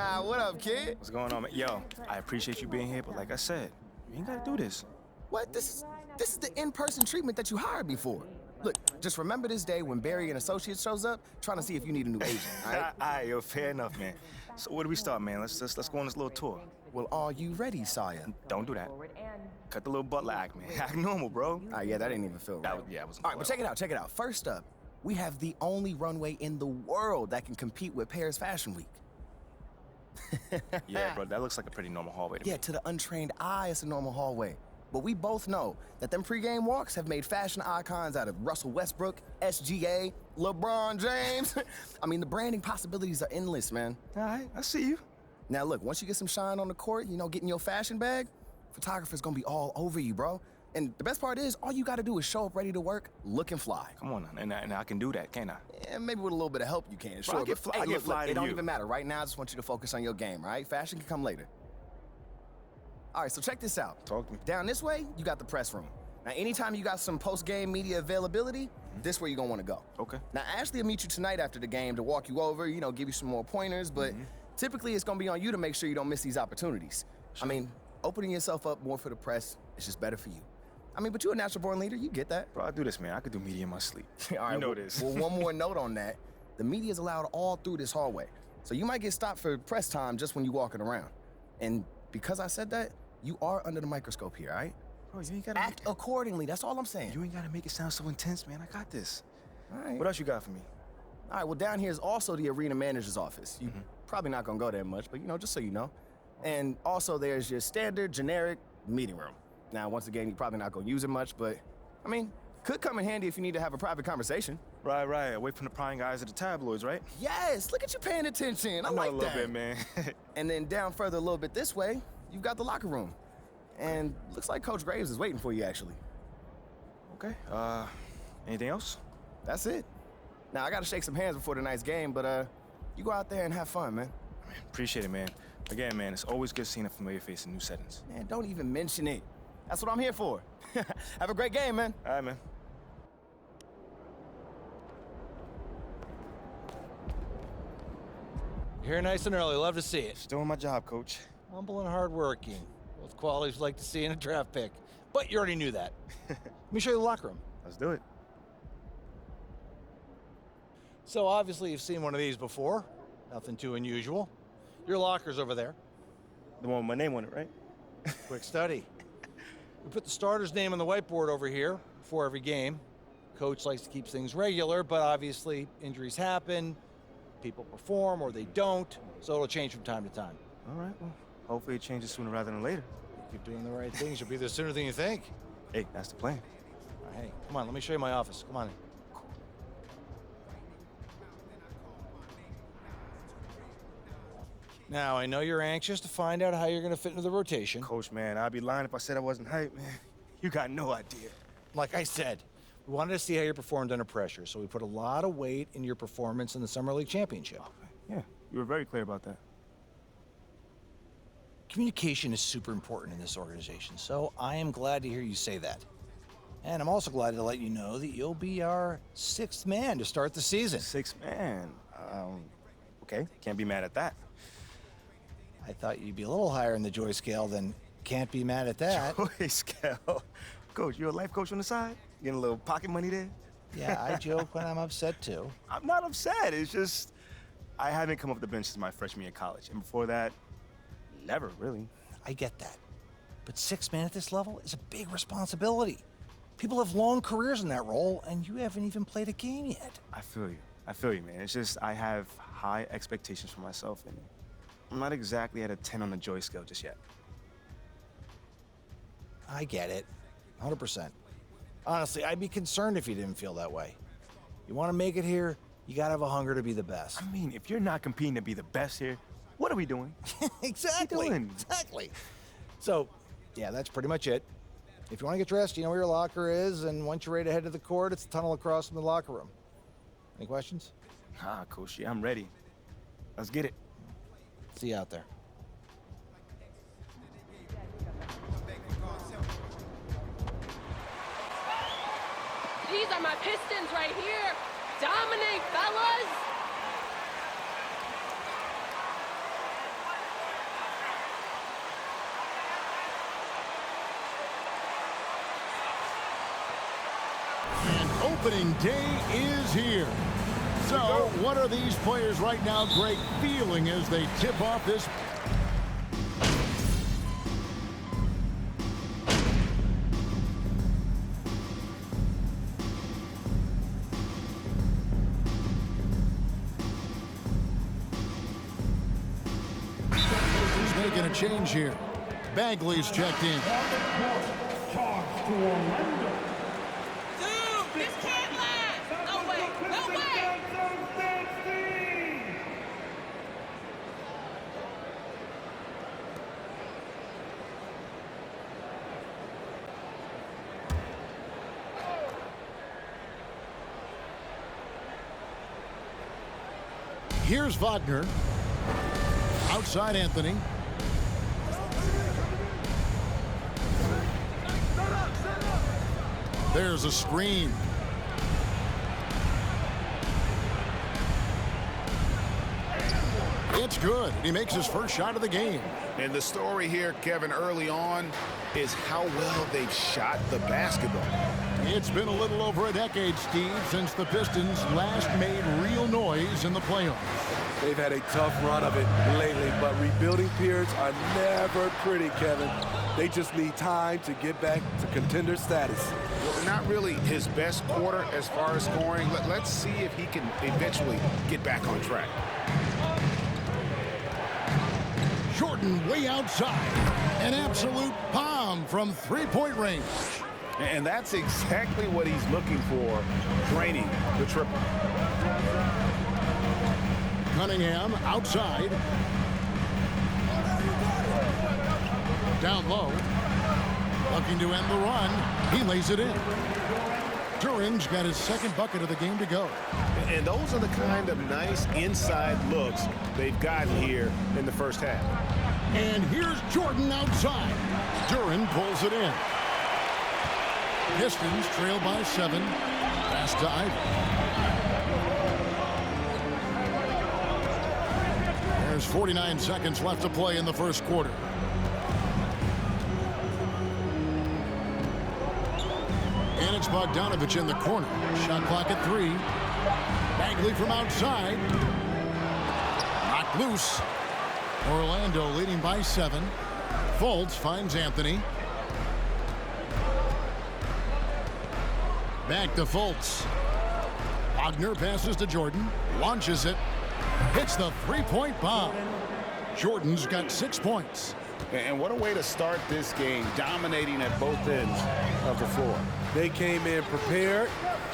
What up, kid? What's going on, man? Yo, I appreciate you being here, but like I said, you ain't gotta do this. What? This is the in-person treatment that you hired me for. Look, just remember this day when Barry and Associates shows up, trying to see if you need a new agent, all right? All right, yo, fair enough, man. So where do we start, man? Let's go on this little tour. Well, are you ready, Sire? Don't do that. Cut the little butler act, man. Act normal, bro. All right, yeah, that didn't even feel right. Yeah, it wasn't. All right, but check it out. First up, we have the only runway in the world that can compete with Paris Fashion Week. Yeah, bro, that looks like a pretty normal hallway to me. Yeah, to the untrained eye, it's a normal hallway. But we both know that them pregame walks have made fashion icons out of Russell Westbrook, SGA, LeBron James. I mean, the branding possibilities are endless, man. All right, I see you. Now, look, once you get some shine on the court, getting your fashion bag, photographer's gonna be all over you, bro. And the best part is, all you gotta do is show up ready to work, looking fly. Come on, and I can do that, can't I? Yeah, maybe with a little bit of help you can, sure. I get fly look, to it don't you. even matter. Right now, I just want you to focus on your game, right? Fashion can come later. All right, so check this out. Talk to me. Down this way, you got the press room. Now, anytime you got some post-game media availability, this where you're gonna wanna go. Okay. Now, Ashley will meet you tonight after the game to walk you over, give you some more pointers, but typically it's gonna be on you to make sure you don't miss these opportunities. Sure. I mean, opening yourself up more for the press is just better for you. I mean, but you're a natural-born leader, you get that. Bro, I do this, man. I could do media in my sleep. All right, you know this. Well, one more note on that. The media is allowed all through this hallway. So you might get stopped for press time just when you're walking around. And because I said that, you are under the microscope here, all right? Bro, you ain't gotta Act accordingly, that's all I'm saying. You ain't gotta make it sound so intense, man. I got this. All right. What else you got for me? All right, well, down here is also the arena manager's office. You're probably not gonna go there much, but just so you know. And also there's your standard, generic meeting room. Now, once again, you're probably not gonna use it much, but, I mean, could come in handy if you need to have a private conversation. Right. Away from the prying eyes of the tabloids, right? Yes, look at you paying attention. I know like a little that. bit, man. And then down further a little bit this way, you've got the locker room. And looks like Coach Graves is waiting for you, actually. Okay, anything else? That's it. Now, I gotta shake some hands before tonight's game, but you go out there and have fun, man. Appreciate it, man. Again, man, it's always good seeing a familiar face in new settings. Man, don't even mention it. That's what I'm here for. Have a great game, man. All right, man. You're here nice and early. Love to see it. Just doing my job, Coach. Humble and hardworking. Both qualities we like to see in a draft pick. But you already knew that. Let me show you the locker room. Let's do it. So obviously you've seen one of these before. Nothing too unusual. Your locker's over there. The one with my name on it, right? Quick study. We put the starter's name on the whiteboard over here before every game. Coach likes to keep things regular, but obviously injuries happen, people perform or they don't, so it'll change from time to time. All right, well, hopefully it changes sooner rather than later. If you're doing the right things, you'll be there sooner than you think. Hey, that's the plan. All right, hey, come on, let me show you my office. Come on in. Now, I know you're anxious to find out how you're going to fit into the rotation. Coach, man, I'd be lying if I said I wasn't hyped, man. You got no idea. Like I said, we wanted to see how you performed under pressure, so we put a lot of weight in your performance in the Summer League Championship. Yeah, you were very clear about that. Communication is super important in this organization, so I am glad to hear you say that. And I'm also glad to let you know that you'll be our 6th man to start the season. 6th man. Okay, can't be mad at that. I thought you'd be a little higher in the joy scale than can't be mad at that. Joy scale. Coach, you a life coach on the side? Getting a little pocket money there? Yeah, I joke when I'm upset too. I'm not upset. It's just I haven't come off the bench since my freshman year of college. And before that, never really. I get that. But 6 man at this level is a big responsibility. People have long careers in that role, and you haven't even played a game yet. I feel you, man. It's just I have high expectations for myself, and I'm not exactly at a 10 on the joy scale just yet. I get it. 100%. Honestly, I'd be concerned if you didn't feel that way. You want to make it here, you got to have a hunger to be the best. I mean, if you're not competing to be the best here, what are we doing? Exactly. What are we doing? Exactly. So, yeah, that's pretty much it. If you want to get dressed, you know where your locker is, and once you're ready to head to the court, it's the tunnel across from the locker room. Any questions? Coach, yeah, I'm ready. Let's get it. See you out there. These are my Pistons right here. Dominate, fellas! Opening day is here. So, what are these players right now, Greg, feeling as they tip off this? He's making a change here. Bagley's checked in. This can't last! No way! No way! Here's Wagner. Outside Anthony. There's a screen. It's good. He makes his first shot of the game. And the story here, Kevin, early on is how well they've shot the basketball. It's been a little over a decade, Steve, since the Pistons last made real noise in the playoffs. They've had a tough run of it lately, but rebuilding periods are never pretty, Kevin. They just need time to get back to contender status. Well, not really his best quarter as far as scoring. Let's see if he can eventually get back on track. Jordan way outside. An absolute bomb from three-point range. And that's exactly what he's looking for, draining the triple. Cunningham outside. Down low. Looking to end the run. He lays it in. Duran's got his second bucket of the game to go. And those are the kind of nice inside looks they've gotten here in the first half. And here's Jordan outside. Duran pulls it in. Pistons trail by 7. Pass to Ivy. There's 49 seconds left to play in the first quarter. And it's Bogdanovich in the corner. Shot clock at 3. Bagley from outside. Knocked loose. Orlando leading by 7. Fultz finds Anthony. Back to Fultz. Wagner passes to Jordan. Launches it. Hits the three-point bomb. Jordan's got 6 points. And what a way to start this game, dominating at both ends of the floor. They came in prepared,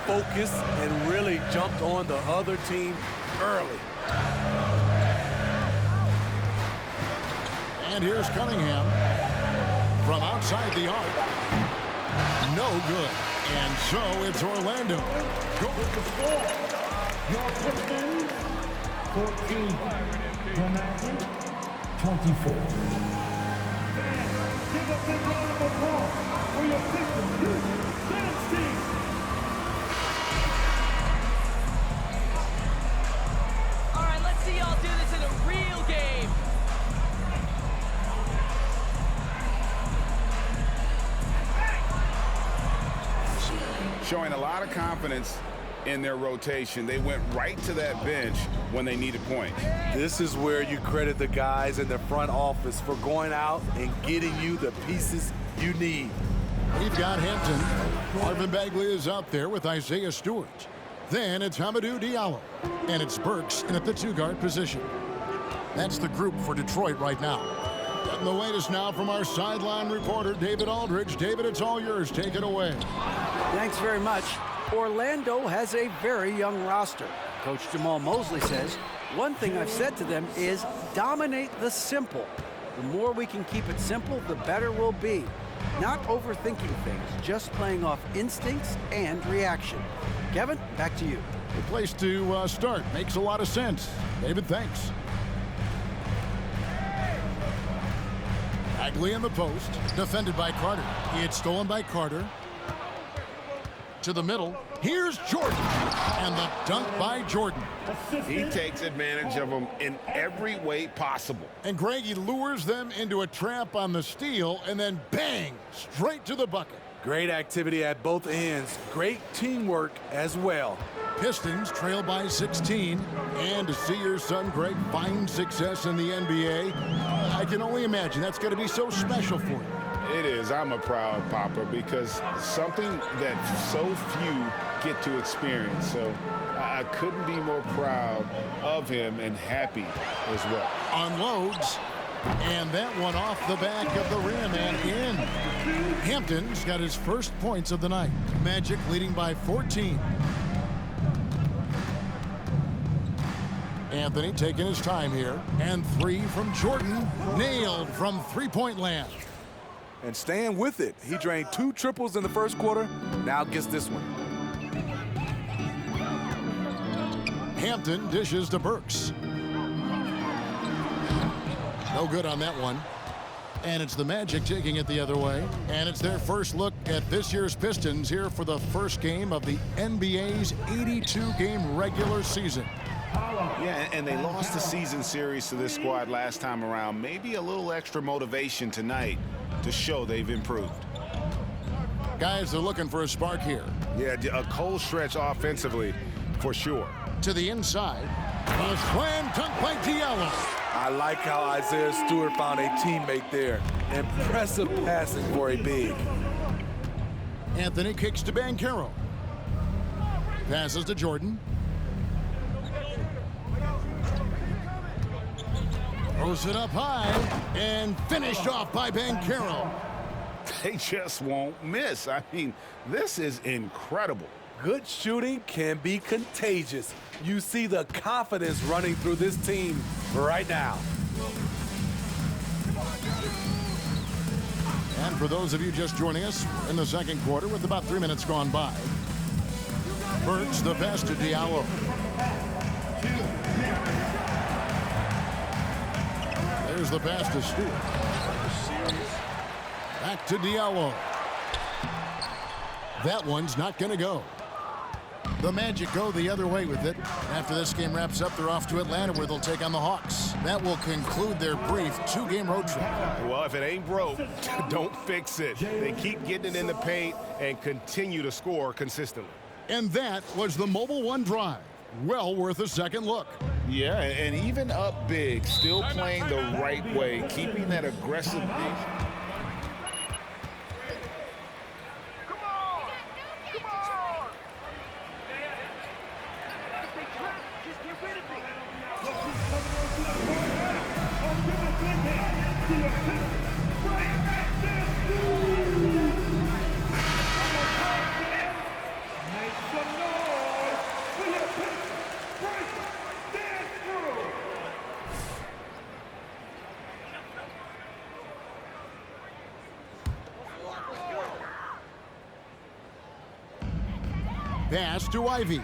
focused, and really jumped on the other team early. And here's Cunningham from outside the arc. No good. And so it's Orlando. Go with the score. Your Pistons, 14. Your Magic, 24. Give a big round of applause for your Pistons dance team. All right, let's see y'all do this in a real game. Showing a lot of confidence in their rotation. They went right to that bench when they needed points. This is where you credit the guys in the front office for going out and getting you the pieces you need. We've got Hampton. Marvin Bagley is out there with Isaiah Stewart. Then it's Hamidou Diallo. And it's Burks in at the 2-guard position. That's the group for Detroit right now. Getting the latest now from our sideline reporter, David Aldridge. David, it's all yours. Take it away. Thanks very much. Orlando has a very young roster. Coach Jamal Mosley says, one thing I've said to them is dominate the simple. The more we can keep it simple, the better we'll be. Not overthinking things, just playing off instincts and reaction. Kevin, back to you. Good place to start. Makes a lot of sense. David, thanks. Bagley in the post, defended by Carter. It's stolen by Carter. To the middle. Here's Jordan. And the dunk by Jordan. He takes advantage of them in every way possible. And Greg, he lures them into a trap on the steal, and then bang, straight to the bucket. Great activity at both ends. Great teamwork as well. Pistons trail by 16. And to see your son Greg find success in the NBA, I can only imagine that's going to be so special for you. It is. I'm a proud papa because something that so few get to experience. So I couldn't be more proud of him and happy as well. Unloads. And that one off the back of the rim and in. Hampton's got his first points of the night. Magic leading by 14. Anthony taking his time here. And 3 from Jordan. Nailed from three-point land. And staying with it. He drained 2 triples in the first quarter. Now gets this one. Hampton dishes to Burks. No good on that one. And it's the Magic taking it the other way. And it's their first look at this year's Pistons here for the first game of the NBA's 82-game regular season. Yeah, and they lost the season series to this squad last time around. Maybe a little extra motivation tonight to show they've improved. Guys are looking for a spark here. Yeah, a cold stretch offensively for sure. To the inside. A slam dunk by Diallo. I like how Isaiah Stewart found a teammate there. Impressive passing for a big. Anthony kicks to Banchero. Passes to Jordan. Throws it up high and finished off by Banchero. They just won't miss. I mean, this is incredible. Good shooting can be contagious. You see the confidence running through this team right now. And for those of you just joining us in the second quarter with about 3 minutes gone by, Burks the pass to Diallo. There's the pass to Stewart. Back to Diallo. That one's not going to go. The Magic go the other way with it. After this game wraps up, they're off to Atlanta where they'll take on the Hawks. That will conclude their brief 2-game road trip. Well, if it ain't broke, don't fix it. They keep getting it in the paint and continue to score consistently. And that was the Mobile One drive. Well worth a second look. Yeah, and even up big, still playing the right way, keeping that aggressive big. Pass to Ivy.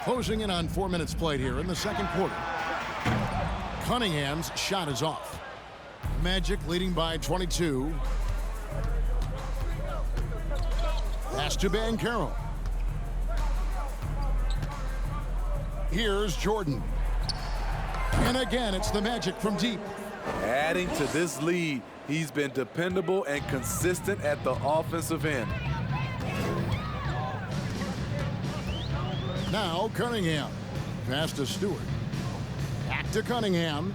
Closing in on 4 minutes played here in the second quarter. Cunningham's shot is off. Magic leading by 22. Pass to Banchero. Here's Jordan. And again, it's the Magic from deep. Adding to this lead, he's been dependable and consistent at the offensive end. Now Cunningham. Pass to Stewart. Back to Cunningham.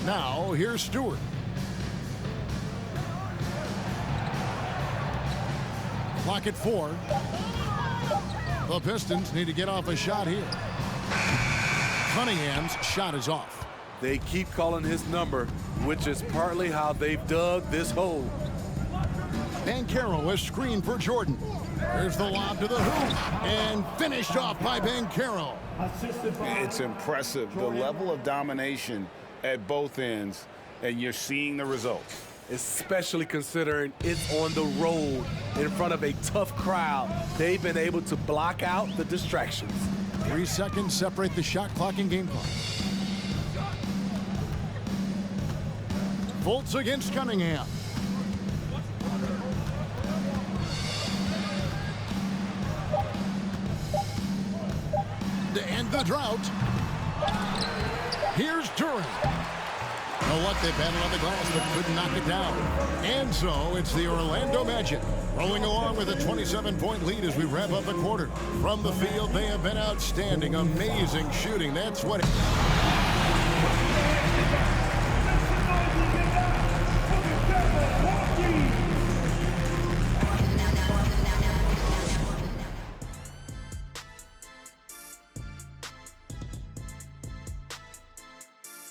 Now here's Stewart. Clock at 4. The Pistons need to get off a shot here. Cunningham's shot is off. They keep calling his number, which is partly how they've dug this hole. Banchero is screened for Jordan. There's the lob to the hoop and finished off by Banchero. It's impressive, the level of domination at both ends, and you're seeing the results. Especially considering it's on the road in front of a tough crowd. They've been able to block out the distractions. 3 seconds separate the shot clock and game clock. Fultz against Cunningham. To end the drought, here's Duran. know what? They battled on the glass but couldn't knock it down. And so it's the Orlando Magic rolling along with a 27-point lead as we wrap up the quarter. From the field, they have been outstanding. Amazing shooting. That's what...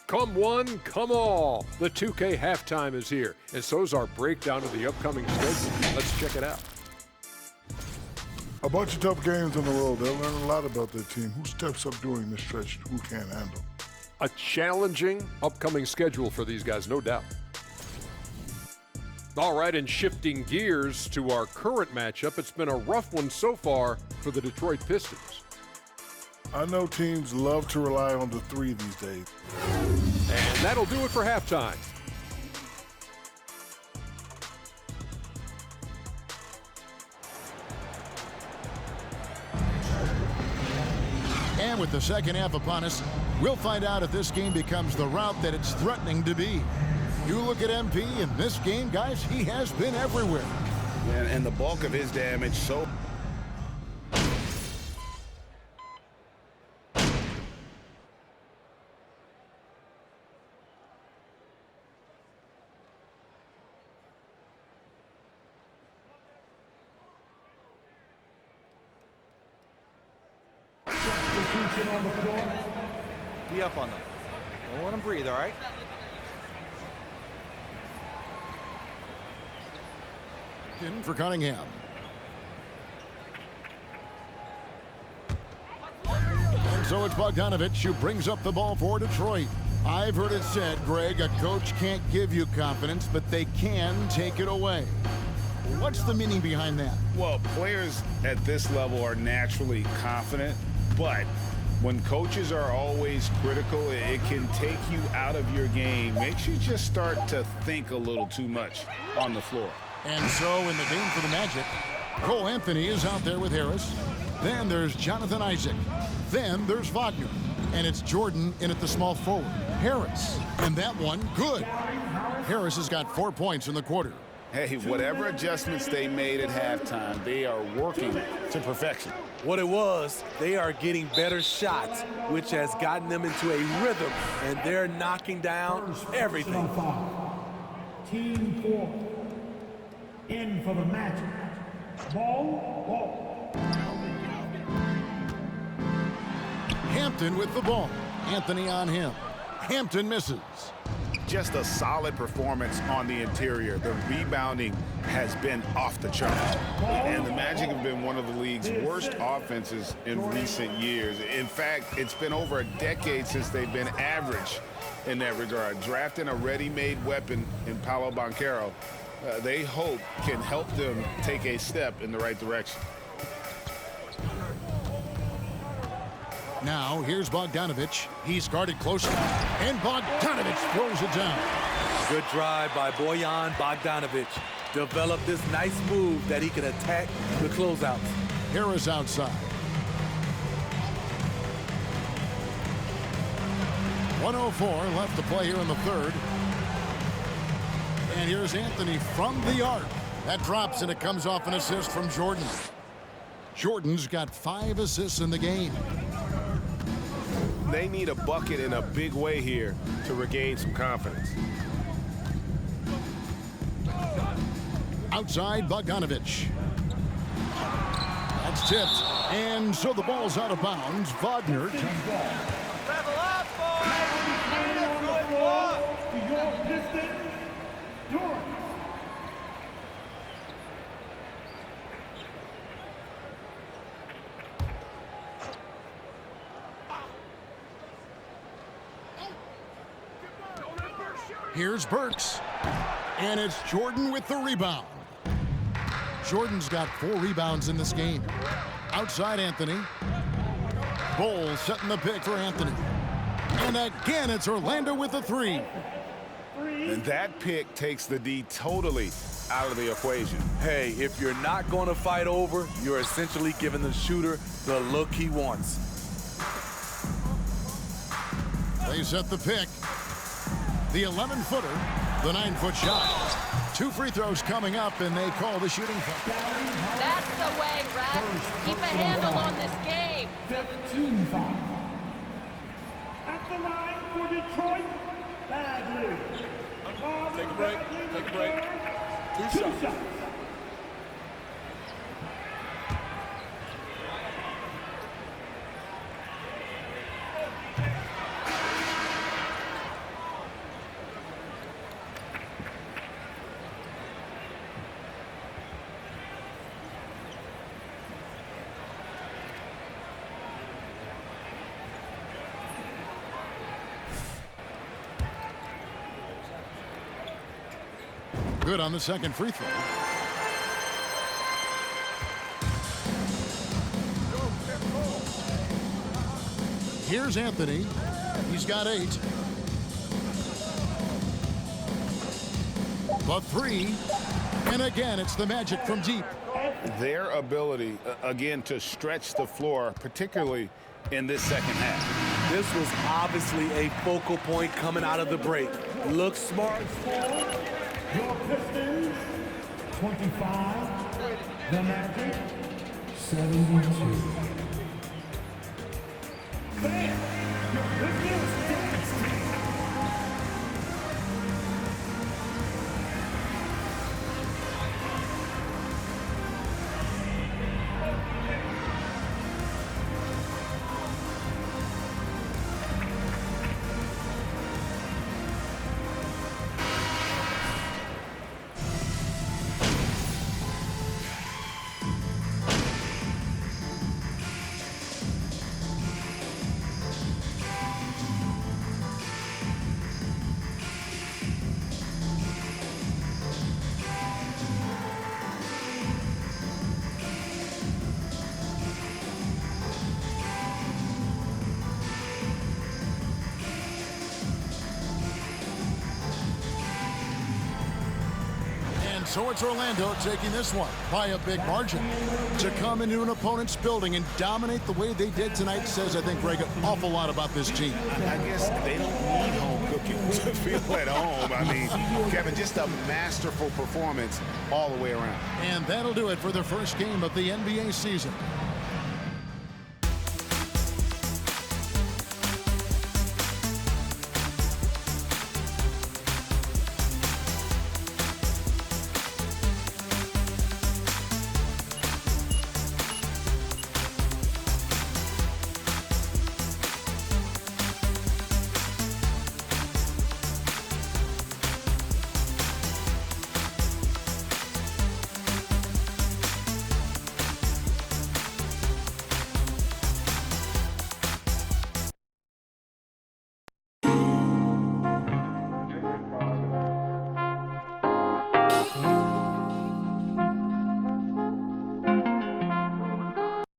Come one, come all. The 2K halftime is here, and so's our breakdown of the upcoming schedule. Let's check it out. A bunch of tough games on the road. They'll learn a lot about their team. Who steps up during this stretch? Who can't handle? A challenging upcoming schedule for these guys, no doubt. All right, and shifting gears to our current matchup, it's been a rough one so far for the Detroit Pistons. I know teams love to rely on the three these days. And that'll do it for halftime. And with the second half upon us, we'll find out if this game becomes the route that it's threatening to be. You look at MP in this game, guys, he has been everywhere. And the bulk of his damage so... Be up on them. Don't let them breathe, all right? In for Cunningham. And so it's Bogdanovich who brings up the ball for Detroit. I've heard it said, Greg, a coach can't give you confidence, but they can take it away. What's the meaning behind that? Well, players at this level are naturally confident, but when coaches are always critical, it can take you out of your game. Makes you just start to think a little too much on the floor. And so in the game for the Magic, Cole Anthony is out there with Harris. Then there's Jonathan Isaac. Then there's Wagner. And it's Jordan in at the small forward. Harris. And that one, good. Harris has got 4 points in the quarter. Hey, whatever adjustments they made at halftime, they are working to perfection. What it was, they are getting better shots, which has gotten them into a rhythm, and they're knocking down everything. Team 4. In for the Magic. Ball. Hampton with the ball. Anthony on him. Hampton misses. Just a solid performance on the interior. The rebounding has been off the chart. And the Magic have been one of the league's worst offenses in recent years. In fact, it's been over a decade since they've been average in that regard. Drafting a ready-made weapon in Paolo Banchero, they hope can help them take a step in the right direction. Now, here's Bogdanovich. He's guarded closely, and Bogdanovich throws it down. Good drive by Bojan Bogdanovich. Developed this nice move that he can attack the closeouts. Harris outside. 1:04 left to play here in the third. And here's Anthony from the arc. That drops, and it comes off an assist from Jordan. Jordan's got 5 assists in the game. They need a bucket in a big way here to regain some confidence. Outside, Bogdanovich. That's tipped. And so the ball's out of bounds. Wagner. Level up, boys! To your Pistons, Jordan. Here's Burks. And it's Jordan with the rebound. Jordan's got 4 rebounds in this game. Outside Anthony. Bowles setting the pick for Anthony. And again, it's Orlando with the 3. And that pick takes the D totally out of the equation. Hey, if you're not going to fight over, you're essentially giving the shooter the look he wants. They set the pick. The 11-footer, the 9-foot shot. 2 free throws coming up, and they call the shooting foul. That's the way, Ref. Keep a handle on this game. 15 foul. At the line for Detroit, Bagley. Take a break. Take a break. 2 shots. Good on the second free throw. Here's Anthony. He's got 8. The 3. And again, it's the Magic from deep. Their ability, again, to stretch the floor, particularly in this second half. This was obviously a focal point coming out of the break. Looks smart. Your Pistons, 25. The Magic, 72. Fans, your Pistons dance team. So it's Orlando taking this one by a big margin. To come into an opponent's building and dominate the way they did tonight says, I think, Greg, an awful lot about this team. I guess they don't need home cooking to feel at home. I mean, Kevin, just a masterful performance all the way around. And that'll do it for the first game of the NBA season.